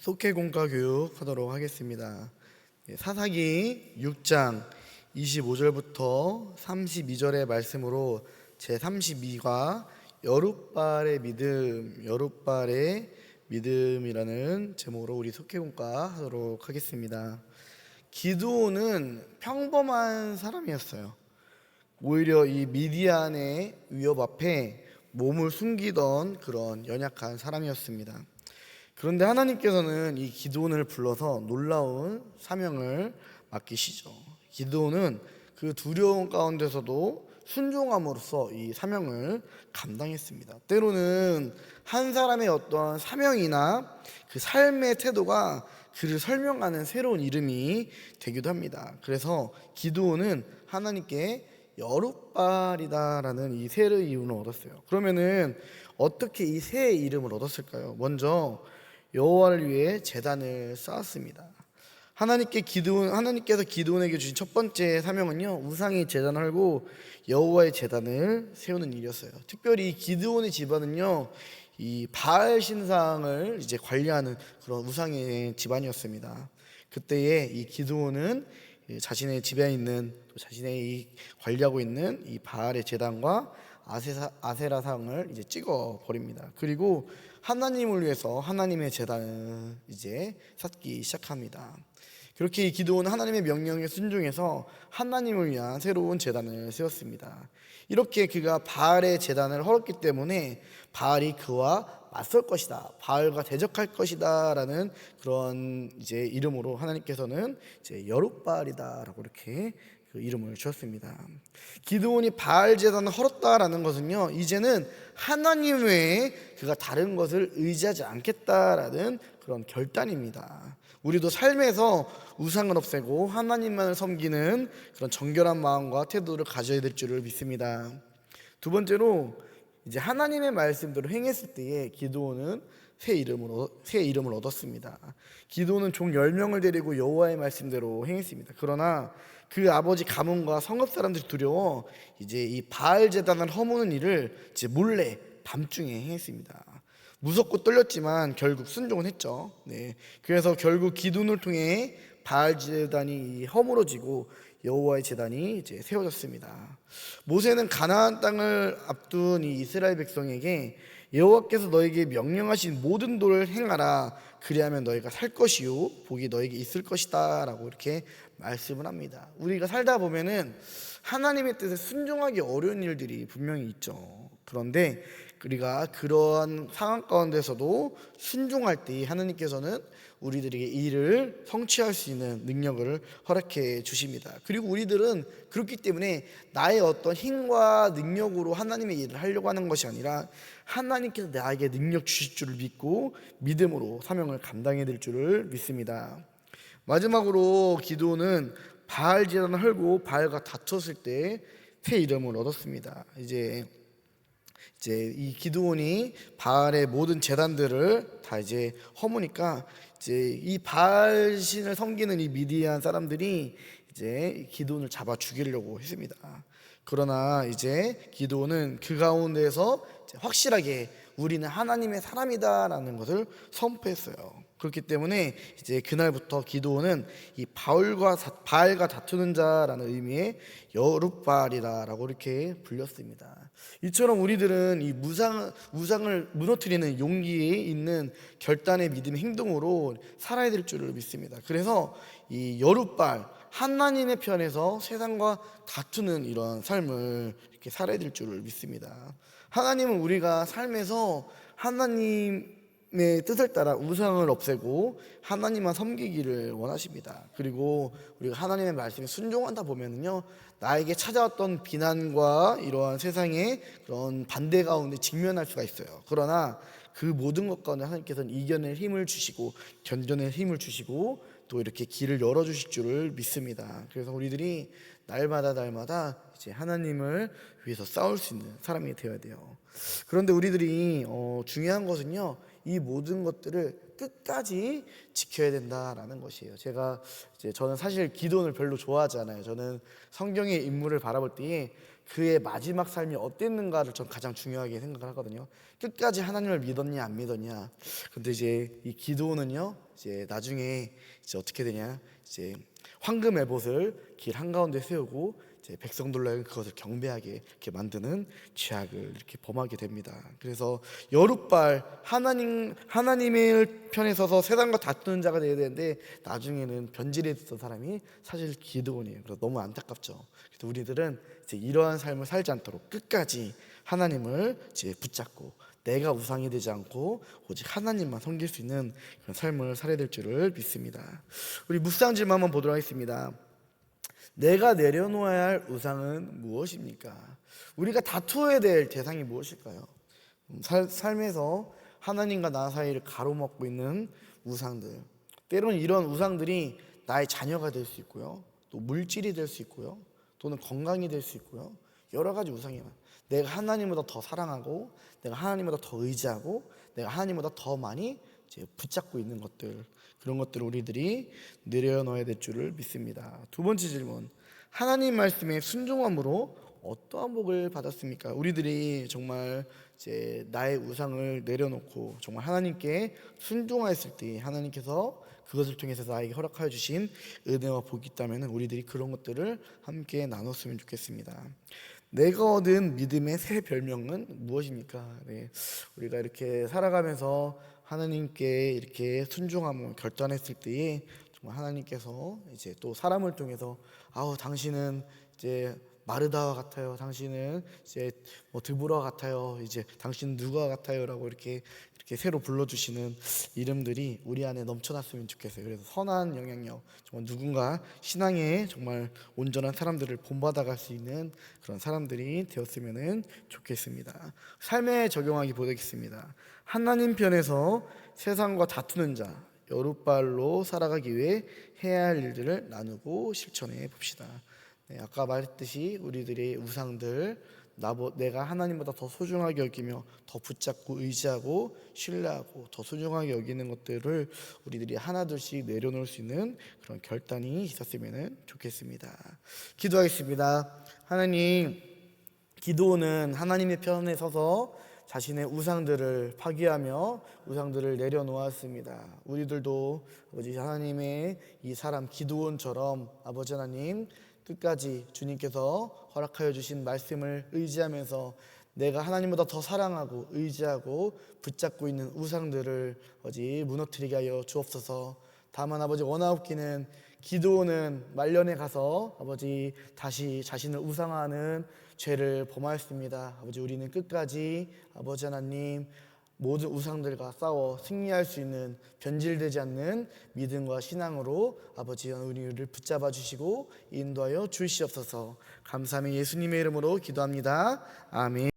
속회공과 교육 하도록 하겠습니다. 사사기 6장 25절부터 32절의 말씀으로 제32과 여룻발의 믿음이라는 제목으로 우리 속회공과 하도록 하겠습니다. 기드온은 평범한 사람이었어요. 오히려 이 미디안의 위협 앞에 몸을 숨기던 그런 연약한 사람이었습니다. 그런데 하나님께서는 이 기드온을 불러서 놀라운 사명을 맡기시죠. 기드온은 그 두려움 가운데서도 순종함으로써 이 사명을 감당했습니다. 때로는 한 사람의 어떤 사명이나 그 삶의 태도가 그를 설명하는 새로운 이름이 되기도 합니다. 그래서 기드온은 하나님께 여룻발이다라는 이 새 이름을 얻었어요. 그러면은 어떻게 이 새 이름을 얻었을까요? 먼저 여호와를 위해 제단을 쌓았습니다. 하나님께서 기드온에게 주신 첫 번째 사명은요, 우상의 제단을 헐고 여호와의 제단을 세우는 일이었어요. 특별히 기드온의 집안은요, 이 바알 신상을 이제 관리하는 그런 우상의 집안이었습니다. 그때에 이 기드온은 자신의 집에 있는, 또 자신의 관리하고 있는 이 바알의 제단과 아세라상을 이제 찍어 버립니다. 그리고 하나님을 위해서 하나님의 제단을 이제 쌓기 시작합니다. 그렇게 기드온은 하나님의 명령에 순종해서 하나님을 위한 새로운 제단을 세웠습니다. 이렇게 그가 바알의 제단을 헐었기 때문에 바알이 그와 맞설 것이다, 바알과 대적할 것이다라는 그런 이제 이름으로 하나님께서는 이제 여룻바알이다라고 이렇게 그 이름을 주었습니다. 기드온이 바알 제단을 헐었다라는 것은요, 이제는 하나님 외에 그가 다른 것을 의지하지 않겠다라는 그런 결단입니다. 우리도 삶에서 우상을 없애고 하나님만을 섬기는 그런 정결한 마음과 태도를 가져야 될 줄을 믿습니다. 두 번째로, 이제 하나님의 말씀대로 행했을 때에 기드온은 새 이름을 얻었습니다. 기드온은 종 10명을 데리고 여호와의 말씀대로 행했습니다. 그러나 그 아버지 가문과 성읍 사람들이 두려워 이제 이 바알 제단을 허무는 일을 이제 몰래 밤중에 행했습니다. 무섭고 떨렸지만 결국 순종은 했죠. 그래서 결국 기드온을 통해 바알 제단이 허물어지고 여호와의 제단이 이제 세워졌습니다. 모세는 가나안 땅을 앞둔 이 이스라엘 백성에게 여호와께서 너에게 명령하신 모든 도를 행하라, 그리하면 너희가 살 것이요 복이 너에게 있을 것이다 라고 이렇게 말씀을 합니다. 우리가 살다 보면은 하나님의 뜻에 순종하기 어려운 일들이 분명히 있죠. 그런데 우리가 그러한 상황 가운데서도 순종할 때 하나님께서는 우리들에게 이 일을 성취할 수 있는 능력을 허락해 주십니다. 그리고 우리들은 그렇기 때문에 나의 어떤 힘과 능력으로 하나님의 일을 하려고 하는 것이 아니라 하나님께서 나에게 능력 주실 줄을 믿고 믿음으로 사명을 감당해야 될 줄을 믿습니다. 마지막으로 기드온은 바알 제단을 헐고 바알과 다퉜을 때 새 이름을 얻었습니다. 이제 이 기드온이 바알의 모든 제단들을 다 이제 허무니까 이제 이 바알 신을 섬기는 이 미디안 사람들이 이제 기드온을 잡아 죽이려고 했습니다. 그러나 이제 기드온은 그 가운데서 이제 확실하게 우리는 하나님의 사람이다라는 것을 선포했어요. 그렇기 때문에 이제 그날부터 기드온은 이 바알과 다투는 자라는 의미의 여룻바알이라고 이렇게 불렸습니다. 이처럼 우리들은 이 우상을 무너뜨리는 용기에 있는 결단의 믿음의 행동으로 살아야 될 줄을 믿습니다. 그래서 이 여룻바알, 하나님의 편에서 세상과 다투는 이런 삶을 이렇게 살아야 될 줄을 믿습니다. 하나님은 우리가 삶에서 하나님의 뜻을 따라 우상을 없애고 하나님만 섬기기를 원하십니다. 그리고 우리가 하나님의 말씀에 순종하다 보면은요, 나에게 찾아왔던 비난과 이러한 세상의 그런 반대 가운데 직면할 수가 있어요. 그러나 그 모든 것 가운데 하나님께서는 이겨낼 힘을 주시고 견뎌낼 힘을 주시고 또 이렇게 길을 열어주실 줄을 믿습니다. 그래서 우리들이 날마다 이제 하나님을 위해서 싸울 수 있는 사람이 되어야 돼요. 그런데 우리들이 중요한 것은요, 이 모든 것들을 끝까지 지켜야 된다라는 것이에요. 저는 사실 기도원을 별로 좋아하지 않아요. 저는 성경의 인물을 바라볼 때에 그의 마지막 삶이 어땠는가를 전 가장 중요하게 생각을 하거든요. 끝까지 하나님을 믿었냐 안 믿었냐. 근데 이제 이 기도원은요, 이제 나중에 이제 어떻게 되냐, 이제 황금 에봇을 길 한가운데 세우고 이제 백성들로 그것을 경배하게 이렇게 만드는 죄악을 이렇게 범하게 됩니다. 그래서 여룻발 하나님의 편에 서서 세상과 다투는 자가 되어야 되는데 나중에는 변질했던 사람이 사실 기드온이에요. 그래서 너무 안타깝죠. 그래서 우리들은 이제 이러한 삶을 살지 않도록 끝까지 하나님을 이제 붙잡고 내가 우상이 되지 않고 오직 하나님만 섬길 수 있는 그런 삶을 살아야 될 줄을 믿습니다. 우리 묵상 질문 한번 보도록 하겠습니다. 내가 내려놓아야 할 우상은 무엇입니까? 우리가 다투어야 될 대상이 무엇일까요? 삶에서 하나님과 나 사이를 가로막고 있는 우상들, 때로는 이런 우상들이 나의 자녀가 될 수 있고요, 또 물질이 될 수 있고요, 또는 건강이 될 수 있고요. 여러 가지 우상이 많아요. 내가 하나님보다 더 사랑하고 내가 하나님보다 더 의지하고 내가 하나님보다 더 많이 이제 붙잡고 있는 것들, 그런 것들을 우리들이 내려놓아야 될 줄을 믿습니다. 두 번째 질문, 하나님 말씀에 순종함으로 어떠한 복을 받았습니까? 우리들이 정말 이제 나의 우상을 내려놓고 정말 하나님께 순종하였을 때 하나님께서 그것을 통해서 나에게 허락하여 주신 은혜와 복이 있다면 우리들이 그런 것들을 함께 나눴으면 좋겠습니다. 내가 얻은 믿음의 새 별명은 무엇입니까? 네, 우리가 이렇게 살아가면서 하나님께 이렇게 순종함을 결단했을 때에 정말 하나님께서 이제 또 사람을 통해서 당신은 이제 마르다와 같아요. 당신은 이제 뭐 드보라와 같아요. 이제 당신은 누구와 같아요라고 이렇게 새로 불러주시는 이름들이 우리 안에 넘쳐났으면 좋겠어요. 그래서 선한 영향력, 정말 누군가 신앙에 정말 온전한 사람들을 본받아갈 수 있는 그런 사람들이 되었으면 좋겠습니다. 삶에 적용하기 보겠습니다. 하나님 편에서 세상과 다투는 자, 여룻발로 살아가기 위해 해야 할 일들을 나누고 실천해 봅시다. 네, 아까 말했듯이 우리들의 우상들, 내가 하나님보다 더 소중하게 여기며 더 붙잡고 의지하고 신뢰하고 더 소중하게 여기는 것들을 우리들이 하나둘씩 내려놓을 수 있는 그런 결단이 있었으면 좋겠습니다. 기도하겠습니다. 하나님, 기도는 하나님의 편에 서서 자신의 우상들을 파기하며 우상들을 내려놓았습니다. 우리들도 아버지 하나님의 이 사람 기드온처럼 아버지 하나님 끝까지 주님께서 허락하여 주신 말씀을 의지하면서 내가 하나님보다 더 사랑하고 의지하고 붙잡고 있는 우상들을 아버지 무너뜨리게 하여 주옵소서. 다만 아버지 원하옵기는 기드온은 말년에 가서 아버지 다시 자신을 우상화하는 죄를 범하였습니다. 아버지 우리는 끝까지 아버지 하나님 모든 우상들과 싸워 승리할 수 있는 변질되지 않는 믿음과 신앙으로 아버지 우리를 붙잡아 주시고 인도하여 주시옵소서. 감사하며 예수님의 이름으로 기도합니다. 아멘.